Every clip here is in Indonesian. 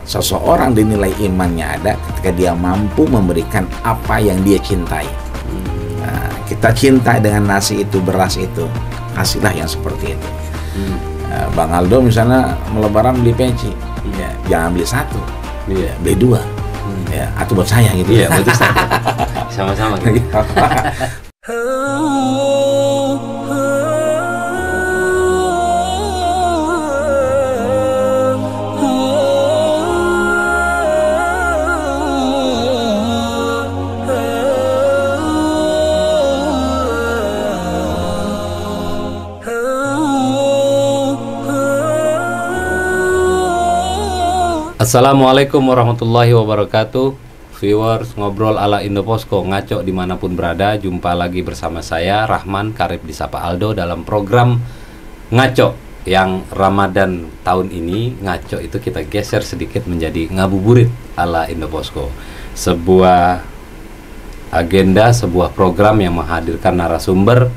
Seseorang dinilai imannya ada ketika dia mampu memberikan apa yang dia cintai. Nah, kita cinta dengan nasi itu, beras itu, kasihlah yang seperti itu. Bang Aldo misalnya Lebaran beli peci, ya, jangan beli satu, beli dua, ya, atau buat saya gitu. Iya, betul. Sama-sama gitu. Assalamualaikum warahmatullahi wabarakatuh. Viewers Ngobrol ala Indoposko, ngaco dimanapun berada. Jumpa lagi bersama saya Rahman, karib disapa Aldo, dalam program Ngaco yang Ramadan tahun ini. Ngaco itu kita geser sedikit menjadi ngabuburit ala Indoposko, sebuah agenda, sebuah program yang menghadirkan narasumber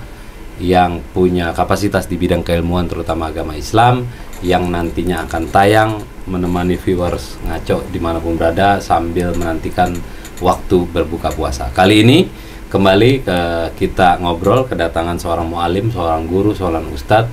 yang punya kapasitas di bidang keilmuan, terutama agama Islam, yang nantinya akan tayang menemani viewers ngaco dimanapun berada sambil menantikan waktu berbuka puasa. Kali ini kembali kita ngobrol, kedatangan seorang mu'alim, seorang guru, seorang ustadz,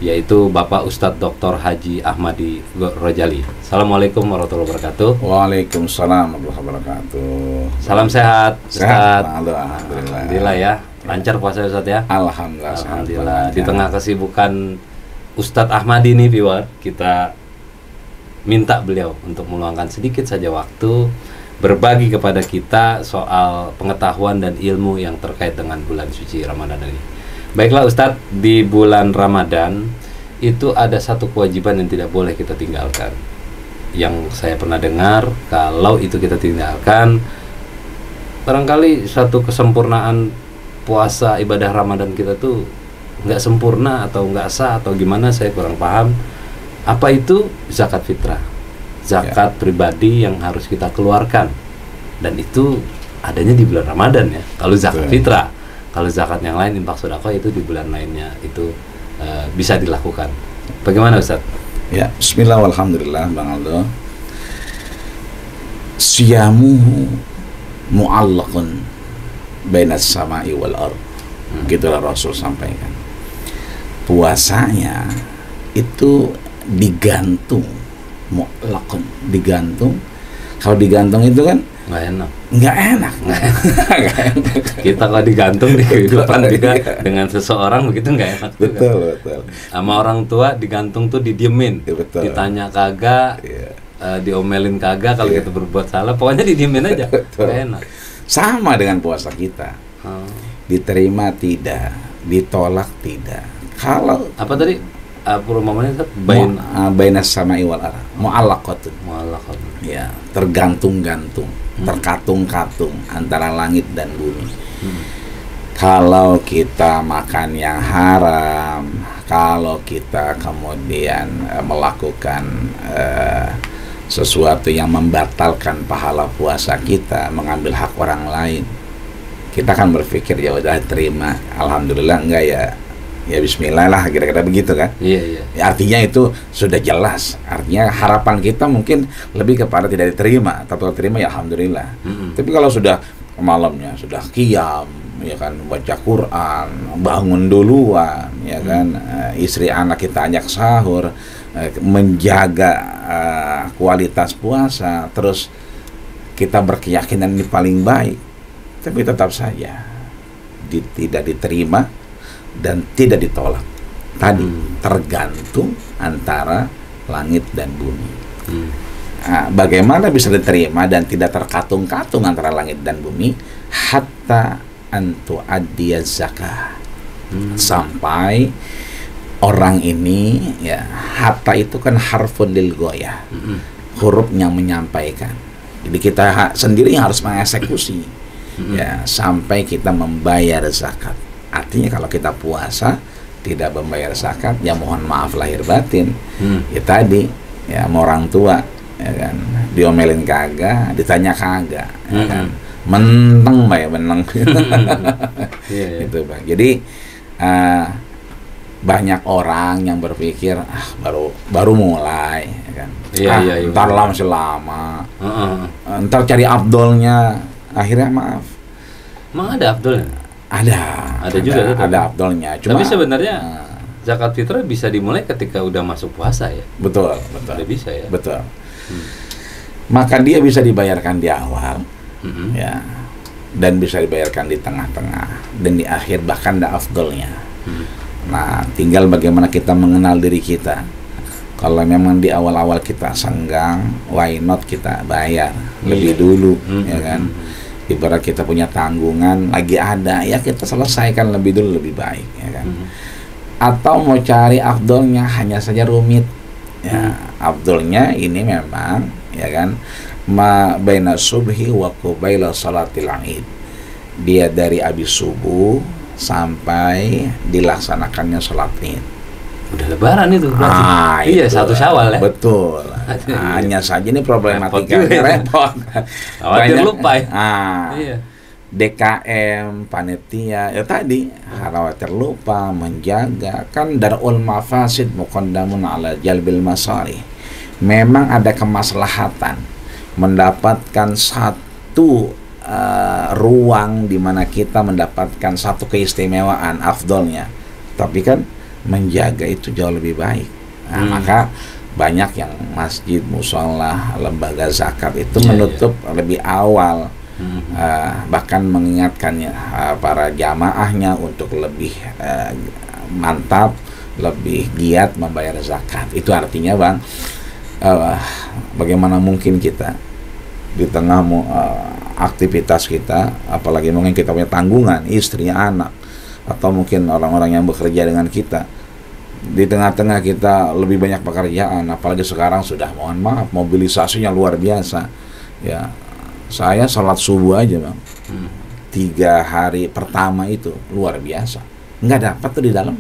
yaitu Bapak Ustadz Dr. Haji Ahmadi Rojali. Assalamualaikum warahmatullahi wabarakatuh. Waalaikumsalam warahmatullahi wabarakatuh. Salam sehat, Ustadz. Alhamdulillah ya. Lancar puasa Ustadz ya? Alhamdulillah. Di tengah kesibukan Ustadz Ahmadi ini, viewer, kita minta beliau untuk meluangkan sedikit saja waktu berbagi kepada kita soal pengetahuan dan ilmu yang terkait dengan bulan suci Ramadan ini. Baiklah Ustadz, di bulan Ramadan itu ada satu kewajiban yang tidak boleh kita tinggalkan. Yang saya pernah dengar, kalau itu kita tinggalkan, barangkali satu kesempurnaan puasa ibadah Ramadan kita tuh nggak sempurna atau nggak sah atau gimana, saya kurang paham. Apa itu zakat fitrah? Zakat pribadi yang harus kita keluarkan, dan itu adanya di bulan Ramadan ya. Kalau zakat fitrah, kalau zakat yang lain, infak sedekah, itu di bulan lainnya itu bisa dilakukan. Bagaimana Ustaz? Ya, bismillah walhamdulillah Bang Aldo. Siyamuhu mu'allaqun bainas sama'i wal ard. Gitulah Rasul sampaikan. Puasanya itu digantung, mu'allaqun, digantung. Kalau digantung itu kan nggak enak. Kita kalau digantung di kehidupan kita dengan seseorang begitu nggak enak. Betul. Sama orang tua digantung tuh didiemin, ditanya kagak, diomelin kagak kalau kita berbuat salah, pokoknya didiemin aja, nggak enak. Sama dengan puasa kita, diterima tidak, ditolak tidak. Kalau apa tadi? Perumpamannya bainas sama'i wal ardh, mu'allaqatun. Ya, tergantung-gantung, terkatung-katung antara langit dan bumi. Kalau kita makan yang haram, kalau kita kemudian melakukan sesuatu yang membatalkan pahala puasa kita, mengambil hak orang lain, kita akan berpikir ya udah terima, alhamdulillah, enggak ya bismillah lah, kira-kira begitu kan. Iya. Ya, artinya itu sudah jelas. Artinya harapan kita mungkin lebih kepada tidak diterima, tapi kalau terima ya alhamdulillah. Tapi kalau sudah malamnya sudah qiyam, ya kan, baca Quran, bangun duluan, ya kan, istri anak kita ajak sahur, menjaga kualitas puasa, terus kita berkeyakinan ini paling baik, tapi tetap saja tidak diterima dan tidak ditolak. Tadi tergantung antara langit dan bumi. Nah, bagaimana bisa diterima dan tidak terkatung-katung antara langit dan bumi? Hatta antu adiyaz zakah. Sampai orang ini, ya, hatta itu kan harfun lil ghoyah, huruf yang menyampaikan. Jadi kita sendiri yang harus mengeksekusi, ya, sampai kita membayar zakat. Artinya kalau kita puasa tidak membayar zakat, ya mohon maaf lahir batin. Ya tadi, ya sama orang tua, ya kan, diomelin kagak, ditanya kagak, ya kan, menteng Pak ya, meneng. Gitu Pak. Jadi banyak orang yang berpikir baru mulai, kan. Iya. Ntar lama masih lama. Ntar cari afdolnya, akhirnya maaf. Emang ada afdolnya? Ada juga gitu. Ada afdolnya. Cuma, tapi sebenarnya zakat fitrah bisa dimulai ketika udah masuk puasa ya. Betul. Udah bisa ya. Betul. Maka dia bisa dibayarkan di awal, ya, dan bisa dibayarkan di tengah-tengah dan di akhir, bahkan ada afdolnya. Nah, tinggal bagaimana kita mengenal diri kita. Kalau memang di awal-awal kita senggang, why not kita bayar lebih dulu, ya kan? Ibarat kita punya tanggungan lagi ada, ya kita selesaikan lebih dulu lebih baik, ya kan? Atau mau cari afdolnya hanya saja rumit, ya. Afdolnya ini memang, ya kan, ma baina subhi wa qabaila salatil Id. Dia dari habis subuh sampai dilaksanakannya sholat Id. Udah lebaran itu berarti. Iya, itu 1 Syawal ya. Betul. Hanya saja ini problematikanya repot. Khawatir lupa ya. Iya. DKM, panitia, ya tadi khawatir lupa, menjaga, kan darul mafasid muqaddamun ala jalbil masalih. Memang ada kemaslahatan mendapatkan satu ruang di mana kita mendapatkan satu keistimewaan afdolnya, tapi kan menjaga itu jauh lebih baik. Maka banyak yang masjid, musola, lembaga zakat itu menutup lebih awal, bahkan mengingatkannya para jamaahnya untuk lebih mantap, lebih giat membayar zakat. Itu artinya Bang, bagaimana mungkin kita di tengah aktivitas kita, apalagi mungkin kita punya tanggungan, istri, anak, atau mungkin orang-orang yang bekerja dengan kita, di tengah-tengah kita lebih banyak pekerjaan, apalagi sekarang sudah, mohon maaf, mobilisasinya luar biasa. Ya, saya sholat subuh aja Bang, 3 hari pertama itu luar biasa, nggak dapat tuh di dalam,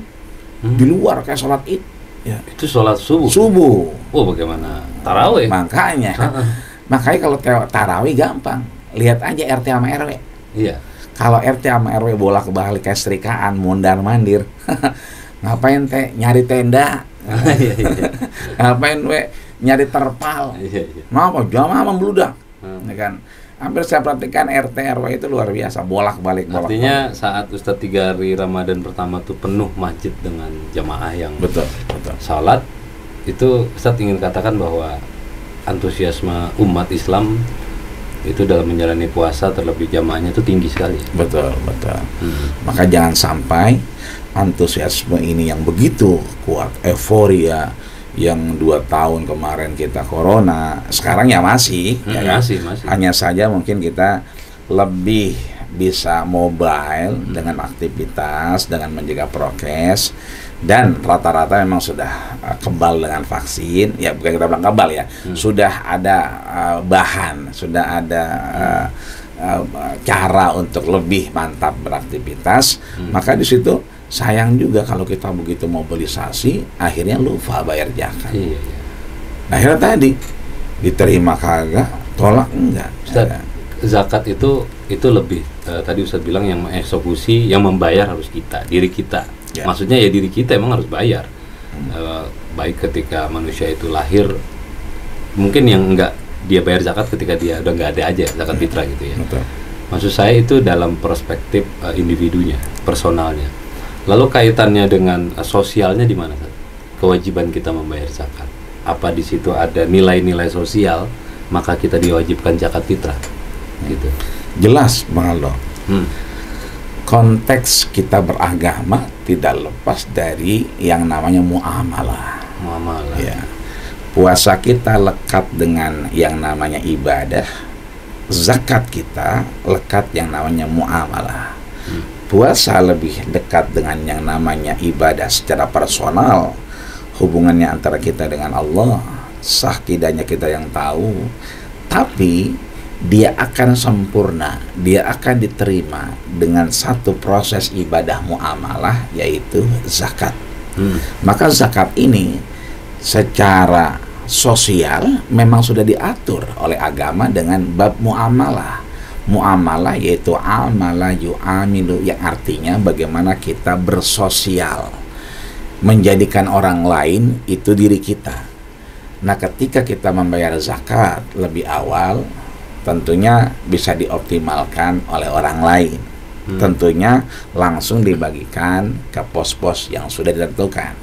di luar kayak sholat Id. Ya. Itu sholat subuh. Oh, bagaimana tarawih? Makanya kalau tarawih gampang, lihat aja RT sama RW. Iya. Kalau RT sama RW bolak-balik kayak setrikaan, mondar-mandir, ngapain teh nyari tenda? Ngapain nyari terpal? Kenapa? Jamaah membludak. Ya kan? Hampir saya perhatikan RT RW itu luar biasa, bolak-balik. Artinya saat Ustadz 3 hari Ramadan pertama itu penuh masjid dengan jamaah yang betul. Salat, itu Ustadz ingin katakan bahwa antusiasme umat Islam itu dalam menjalani puasa, terlebih jamaahnya itu tinggi sekali. Betul. Maka jangan sampai antusiasme ini yang begitu kuat, euforia yang 2 tahun kemarin kita corona, sekarang ya masih, ya kan? Masih. Hanya saja mungkin kita lebih bisa mobile dengan aktivitas, dengan menjaga prokes, dan rata-rata memang sudah kebal dengan vaksin. Ya bukan kita bilang kebal ya, sudah ada bahan, sudah ada cara untuk lebih mantap beraktivitas. Maka di situ sayang juga kalau kita begitu mobilisasi, akhirnya lupa bayar zakat. Iya. Nah, akhirnya tadi diterima kagak, tolak enggak. Ustaz, zakat itu lebih tadi Ustaz bilang yang mengeksekusi, yang membayar harus kita, diri kita. Ya. Maksudnya ya diri kita emang harus bayar. Baik ketika manusia itu lahir, mungkin yang enggak dia bayar zakat ketika dia udah enggak ada aja zakat fitrah gitu ya. Betul. Maksud saya itu dalam perspektif individunya, personalnya. Lalu kaitannya dengan sosialnya di mana? Kewajiban kita membayar zakat. Apa di situ ada nilai-nilai sosial, maka kita diwajibkan zakat fitrah? Gitu. Jelas, Bang Aldo. Konteks kita beragama tidak lepas dari yang namanya muamalah. Ya. Puasa kita lekat dengan yang namanya ibadah. Zakat kita lekat yang namanya muamalah. Puasa lebih dekat dengan yang namanya ibadah secara personal, hubungannya antara kita dengan Allah, sah tidaknya kita yang tahu, tapi dia akan sempurna, dia akan diterima dengan satu proses ibadah muamalah, yaitu zakat. Maka zakat ini secara sosial memang sudah diatur oleh agama dengan bab muamalah. Muamalah yaitu amala yu'amilu, yang artinya bagaimana kita bersosial, menjadikan orang lain itu diri kita. Nah, ketika kita membayar zakat lebih awal, tentunya bisa dioptimalkan oleh orang lain. Tentunya langsung dibagikan ke pos-pos yang sudah ditentukan.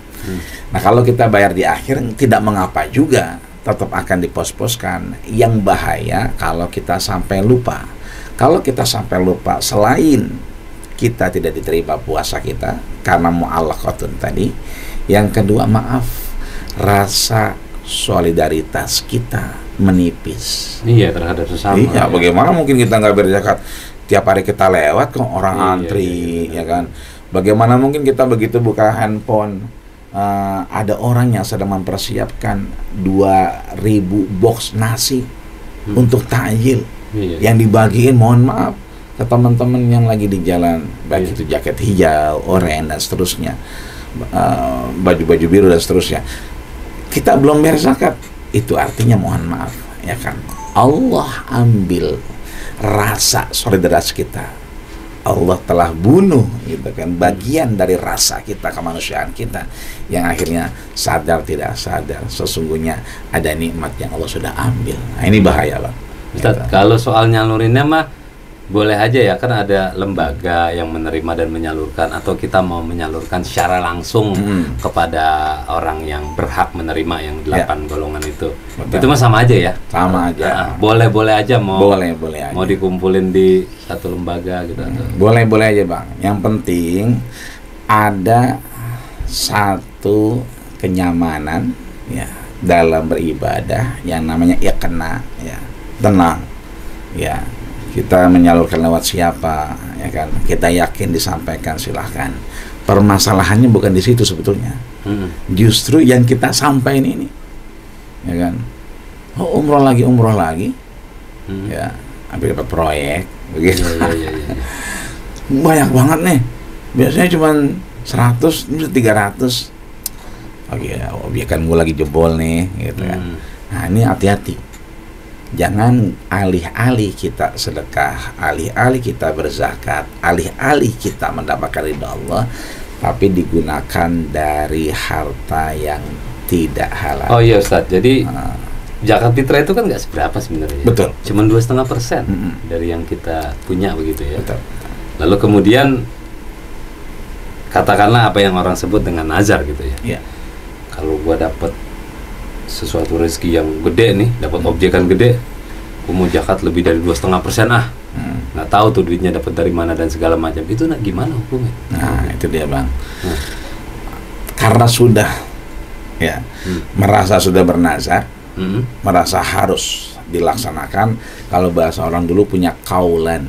Nah, kalau kita bayar di akhir tidak mengapa juga, tetap akan dipos-poskan. Yang bahaya kalau kita sampai lupa. Kalau kita sampai lupa, selain kita tidak diterima puasa kita karena mu'allaqatun tadi, yang kedua, maaf, rasa solidaritas kita menipis. Iya, terhadap sesama. Iya, bagaimana mungkin kita nggak berzakat? Tiap hari kita lewat kok orang antri, ya kan? Bagaimana mungkin kita begitu buka handphone, ada orang yang sedang mempersiapkan 2.000 box nasi untuk takjil, yang dibagiin, mohon maaf, ke teman-teman yang lagi di jalan, baik itu jaket hijau, oranye dan seterusnya, baju-baju biru dan seterusnya. Kita belum bayar zakat, itu artinya mohon maaf, ya kan? Allah ambil rasa solidaritas kita. Allah telah bunuh, gitu kan, bagian dari rasa kita, kemanusiaan kita, yang akhirnya sadar tidak sadar sesungguhnya ada nikmat yang Allah sudah ambil. Nah, ini bahaya, Bang. Ustaz, Gitu. kalau soal nyalurinnya mah boleh aja ya, kan ada lembaga yang menerima dan menyalurkan, atau kita mau menyalurkan secara langsung kepada orang yang berhak menerima yang 8 golongan itu. Betul. Itu mah sama aja ya? Sama aja. Boleh-boleh aja mau Boleh aja. mau dikumpulin di satu lembaga gitu. Boleh aja, Bang. Yang penting ada satu kenyamanan ya dalam beribadah yang namanya iqna, ya. Tenang. Ya. Kita menyalurkan lewat siapa, ya kan? Kita yakin disampaikan, silahkan. Permasalahannya bukan di situ sebetulnya. Justru yang kita sampaikan ini, ya kan? Oh, umroh lagi, ya, hampir dapat proyek, begitu. Iya. Banyak banget nih. Biasanya cuma 100, ini 300. Oke, kan gue lagi jebol nih, gitu kan. Nah, ini hati-hati. Jangan alih-alih kita sedekah, alih-alih kita berzakat, alih-alih kita mendapatkan ridha Allah, tapi digunakan dari harta yang tidak halal. Oh iya Ustaz, jadi zakat fitrah itu kan nggak seberapa sebenarnya. Betul. Cuman 2,5% dari yang kita punya, begitu ya. Betul. Lalu kemudian katakanlah apa yang orang sebut dengan nazar gitu ya. Iya. Kalau gua dapat sesuatu rezeki yang gede nih, dapat objekan gede, gua mau zakat lebih dari 2,5% nggak tahu tuh duitnya dapat dari mana dan segala macam. Itu gimana hukumnya? Nah, itu dia, Bang. Karena sudah ya merasa sudah bernazar, merasa harus dilaksanakan. Kalau bahasa orang dulu punya kaulan.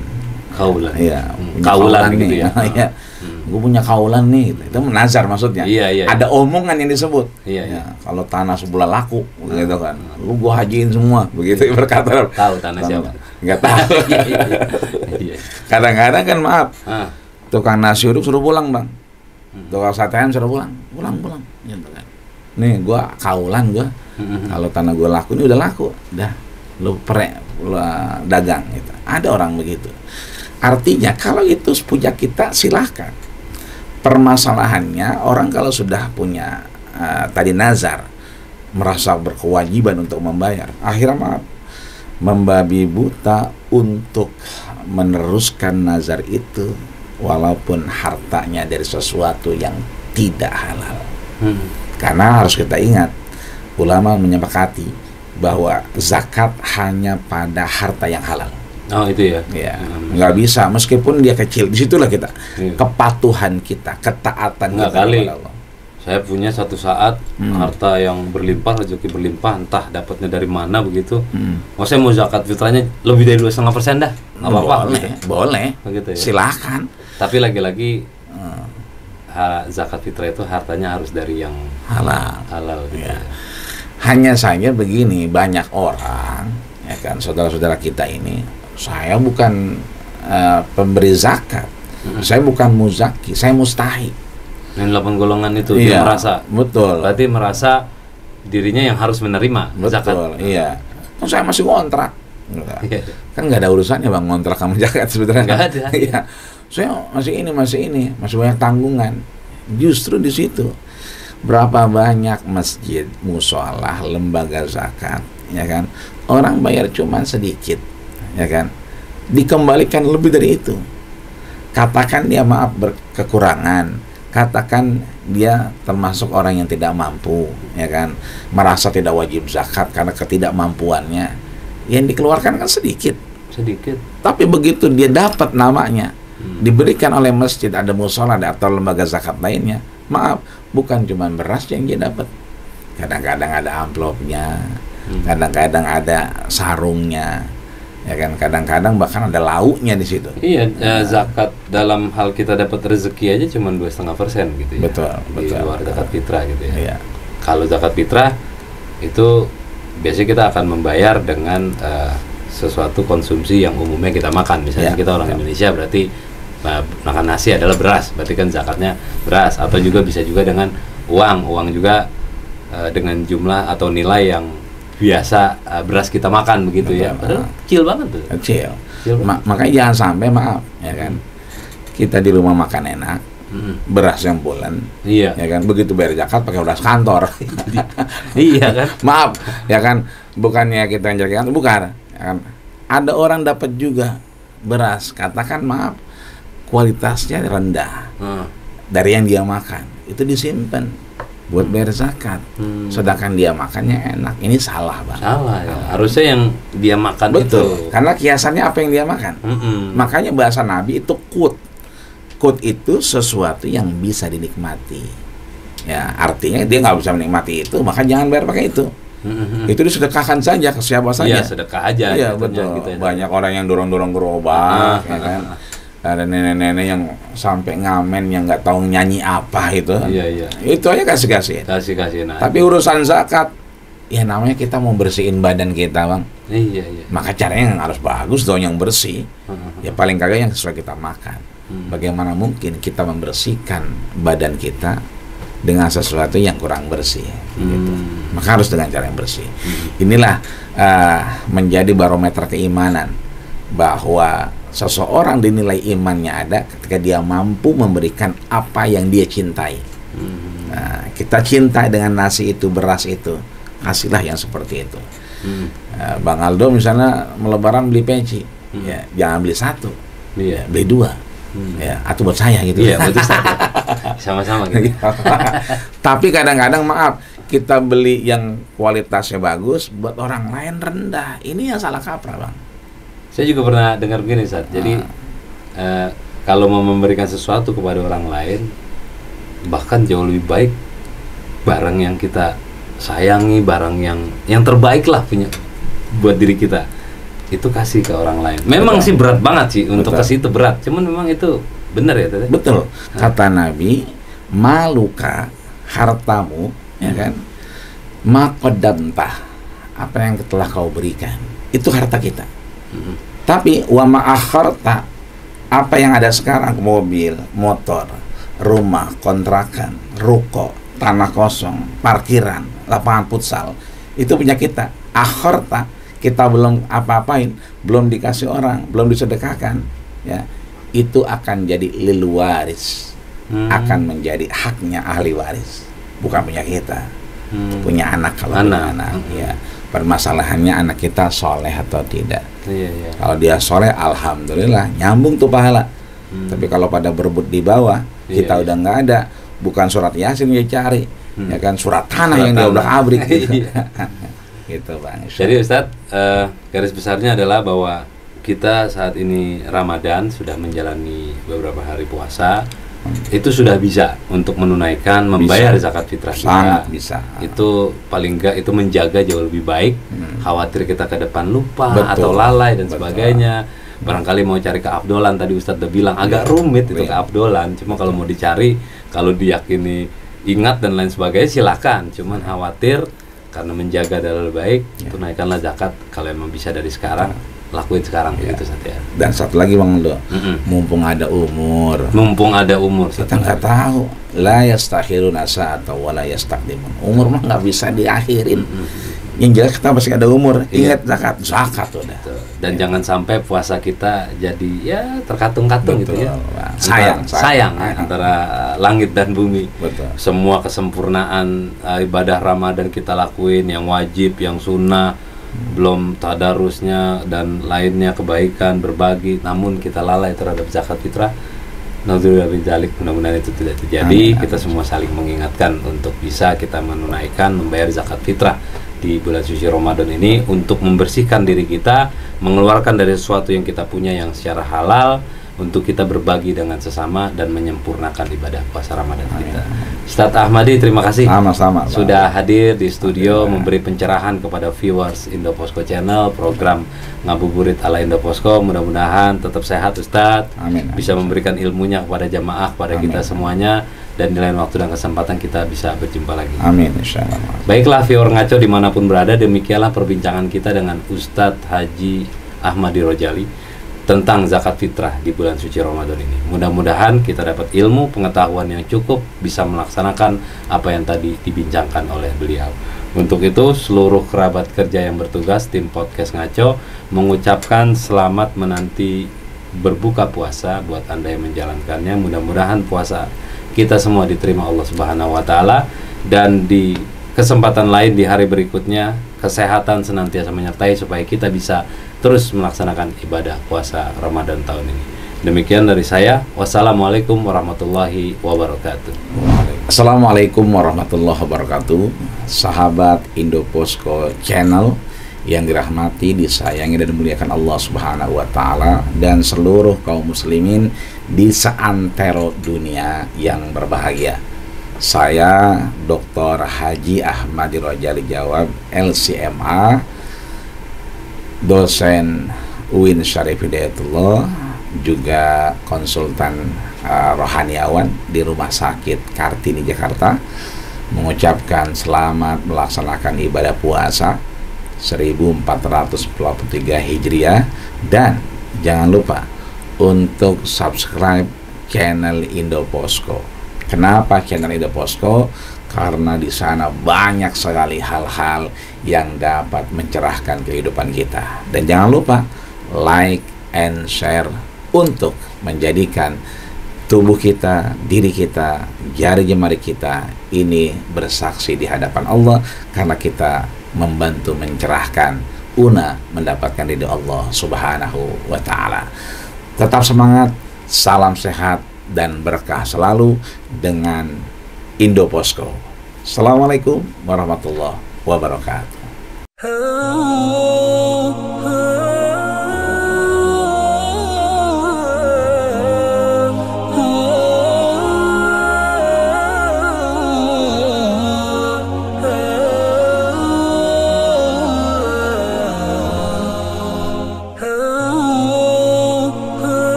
Iya, kaulan gitu ya. Iya. Gue punya kaulan nih, itu menazar maksudnya. Iya. Ada omongan yang disebut. Iya. Ya, kalau tanah sebelah laku, gitu kan. Lu gua hajiin semua, begitu berkata. Tahu tanah siapa? Enggak tahu. Iya. Kadang-kadang kan maaf. Tukang nasi uduk suruh pulang, Bang. Tukang sate ayam suruh pulang, gitu kan. Nih gua kaulan gua. Kalau tanah gua laku, ini udah laku, dah. Lu dagang gitu. Ada orang begitu. Artinya kalau itu punya kita, silahkan. Permasalahannya orang kalau sudah punya tadi nazar, merasa berkewajiban untuk membayar, akhirnya maaf, membabi buta untuk meneruskan nazar itu walaupun hartanya dari sesuatu yang tidak halal. Karena harus kita ingat, ulama menyepakati bahwa zakat hanya pada harta yang halal. Oh itu ya? Ya, nggak bisa, meskipun dia kecil. Disitulah kita, kepatuhan kita, ketaatan nggak kita kali. kepada Allah. Saya punya satu saat harta yang berlimpah, rezeki berlimpah, entah dapatnya dari mana begitu. Oh, saya mau zakat fitrahnya lebih dari 2,5% dah, nggak apa-apa. Boleh, begitu ya? Silahkan. Tapi lagi-lagi zakat fitrah itu hartanya harus dari yang halal gitu ya. Hanya saja begini, banyak orang, ya kan, saudara-saudara kita ini, saya bukan pemberi zakat, saya bukan muzaki, saya mustahi. Yang 8 golongan itu dia merasa, betul. Berarti merasa dirinya yang harus menerima zakat. Iya. Kan saya masih ngontrak, kan nggak ada urusannya, Bang, ngontrak sama zakat sebetulnya. Nggak ada. Iya. Saya masih ini, masih banyak tanggungan. Justru di situ Berapa banyak masjid, musola, lembaga zakat, ya kan? Orang bayar cuma sedikit, ya kan? Dikembalikan lebih dari itu. Katakan dia maaf berkekurangan, katakan dia termasuk orang yang tidak mampu, ya kan? Merasa tidak wajib zakat karena ketidakmampuannya. Yang dikeluarkan kan sedikit. Tapi begitu dia dapat namanya, diberikan oleh masjid, ada musola atau lembaga zakat lainnya, maaf, bukan cuma beras yang dia dapat. Kadang-kadang ada amplopnya, kadang-kadang ada sarungnya, ya kan? Kadang-kadang bahkan ada lauknya di situ. Iya, zakat dalam hal kita dapat rezeki aja cuma 2,5% gitu ya. Betul. Di luar zakat fitrah gitu ya. Iya. Kalau zakat fitrah itu biasanya kita akan membayar dengan sesuatu konsumsi yang umumnya kita makan. Misalnya kita orang Indonesia, berarti makan nasi adalah beras, berarti kan zakatnya beras. Atau juga bisa juga dengan uang juga dengan jumlah atau nilai yang biasa beras kita makan begitu. Betul, ya. Padahal kecil banget tuh. Kecil. Makanya jangan sampai, maaf, ya kan, kita di rumah makan enak, beras yang bulan, ya kan, begitu bayar zakat pakai beras kantor. Iya kan. Maaf, ya kan, bukannya kita yang jadi kantor, bukan. Ya kan? Ada orang dapat juga beras, katakan maaf, kualitasnya rendah dari yang dia makan, itu disimpan buat bayar zakat, sedangkan dia makannya enak. Ini salah, Bang. Salah ya. Harusnya yang dia makan. Betul, karena kiasannya apa yang dia makan. Makanya bahasa Nabi itu qut itu sesuatu yang bisa dinikmati. Ya, artinya dia nggak bisa menikmati itu, maka jangan bayar pakai itu. Itu disedekahkan saja ke siapa saja. Iya, sedekah aja. Iya, betul. Gitu ya. Banyak orang yang dorong-dorong gerobak, ya kan. Ada nenek-nenek yang sampai ngamen yang nggak tahu nyanyi apa itu. Iya. Itu aja kasih. Nah. Tapi urusan zakat, ya namanya kita mau bersihin badan kita, Bang. Iya. Maka caranya yang harus bagus dong, yang bersih. Ya paling kagak yang sesuai kita makan. Bagaimana mungkin kita membersihkan badan kita dengan sesuatu yang kurang bersih, gitu. Maka harus dengan cara yang bersih. Inilah menjadi barometer keimanan, bahwa seseorang dinilai imannya ada ketika dia mampu memberikan apa yang dia cintai. Nah, kita cinta dengan nasi itu, beras itu, kasihlah yang seperti itu. Bang Aldo misalnya Lebaran beli peci, ya jangan beli satu, beli dua. Ya, atau buat saya gitu. Iya, betul. Sama-sama gitu. Tapi kadang-kadang maaf, kita beli yang kualitasnya bagus, buat orang lain rendah. Ini yang salah kaprah, Bang. Saya juga pernah dengar begini, Ustaz. Jadi kalau mau memberikan sesuatu kepada orang lain, bahkan jauh lebih baik barang yang kita sayangi, barang yang terbaik lah punya buat diri kita, itu kasih ke orang lain. Memang sih berat banget sih untuk kasih, itu berat. Cuman memang itu benar ya, Tete? Betul. Kata Nabi, maluka hartamu, ya kan? Maqaddamtah, apa yang telah kau berikan, itu harta kita. Tapi wa ma'akharta, apa yang ada sekarang, mobil, motor, rumah, kontrakan, ruko, tanah kosong, parkiran, lapangan futsal, itu punya kita. Akharta, kita belum apa-apain, belum dikasih orang, belum disedekahkan, ya, itu akan jadi lil waris, akan menjadi haknya ahli waris, bukan punya kita. Punya anak, kalau punya anak, ya. Permasalahannya anak kita soleh atau tidak. Kalau dia soleh, alhamdulillah, nyambung tuh pahala. Tapi kalau pada berebut di bawah, kita udah nggak ada, bukan surat Yasin dia cari, ya kan, surat tanah yang dia udah abrik gitu. Gitu, Bang. Jadi Ustadz, garis besarnya adalah bahwa kita saat ini Ramadan sudah menjalani beberapa hari puasa, itu sudah bisa untuk menunaikan, membayar zakat fitrah kita. Sangat bisa. Itu paling enggak itu menjaga jauh lebih baik. Khawatir kita ke depan lupa atau lalai dan sebagainya. Barangkali mau cari keafdolan, tadi Ustadz udah bilang agak rumit itu keafdolan. Cuma kalau mau dicari, kalau diyakini ingat dan lain sebagainya, silakan. Cuman khawatir karena menjaga adalah lebih baik, tunaikanlah zakat kalau emang bisa dari sekarang, lakuin sekarang, begitu saja. Dan satu lagi, Bang Aldo, mumpung ada umur, kita nggak tahu, la yastakhiruna sa'ata wa la yastaqdimun. Umur mah nggak bisa diakhirin. Yang jelas kita masih ada umur, Iya. ingat zakat tuh dah. Dan jangan sampai puasa kita jadi ya terkatung-katung gitu Betul. ya. Sayang. Antara langit dan bumi. Betul. Semua kesempurnaan ibadah Ramadan kita lakuin, yang wajib, yang sunnah, belum tadarusnya dan lainnya, kebaikan, berbagi, namun kita lalai terhadap zakat fitrah. Nauzubillah min dzalik, mudah-mudahan itu tidak terjadi. Kita semua saling mengingatkan untuk bisa kita menunaikan, membayar zakat fitrah di bulan suci Ramadan ini untuk membersihkan diri kita, mengeluarkan dari sesuatu yang kita punya yang secara halal untuk kita berbagi dengan sesama dan menyempurnakan ibadah puasa Ramadan kita. Ustadz Ahmadi, terima kasih Sama-sama, Pak. sudah hadir di studio memberi pencerahan kepada viewers Indoposko Channel, program Ngabuburit ala Indoposko. Mudah-mudahan tetap sehat Ustadz, Amin. bisa memberikan ilmunya kepada jamaah, kepada kita semuanya, dan di lain waktu dan kesempatan kita bisa berjumpa lagi. Amin, insyaallah. Baiklah viewer Ngaco dimanapun berada, demikianlah perbincangan kita dengan Ustadz Haji Ahmadi Rojali tentang zakat fitrah di bulan suci Ramadan ini. Mudah-mudahan kita dapat ilmu, pengetahuan yang cukup, bisa melaksanakan apa yang tadi dibincangkan oleh beliau. Untuk itu seluruh kerabat kerja yang bertugas tim podcast Ngaco mengucapkan selamat menanti berbuka puasa buat Anda yang menjalankannya. Mudah-mudahan puasa kita semua diterima Allah Subhanahu wa taala, dan di kesempatan lain di hari berikutnya kesehatan senantiasa menyertai supaya kita bisa terus melaksanakan ibadah puasa Ramadan tahun ini. Demikian dari saya. Wassalamualaikum warahmatullahi wabarakatuh. Assalamualaikum warahmatullahi wabarakatuh. Sahabat Indoposko Channel yang dirahmati, disayangi dan dimuliakan Allah Subhanahu wa taala, dan seluruh kaum muslimin di seantero dunia yang berbahagia. Saya Dr. Haji Ahmadi Rojali Jawab, LCMA, dosen UIN Syarif Hidayatullah, juga konsultan rohaniawan di Rumah Sakit Kartini Jakarta, mengucapkan selamat melaksanakan ibadah puasa 1443 Hijriah, dan jangan lupa untuk subscribe channel Indoposko. Kenapa channel Indoposko? Karena di sana banyak sekali hal-hal yang dapat mencerahkan kehidupan kita. Dan jangan lupa like and share untuk menjadikan tubuh kita, diri kita, jari jemari kita ini bersaksi di hadapan Allah, karena kita membantu mencerahkan una mendapatkan ridho Allah Subhanahu wa taala. Tetap semangat, salam sehat dan berkah selalu dengan Indoposko. Assalamualaikum warahmatullahi wabarakatuh.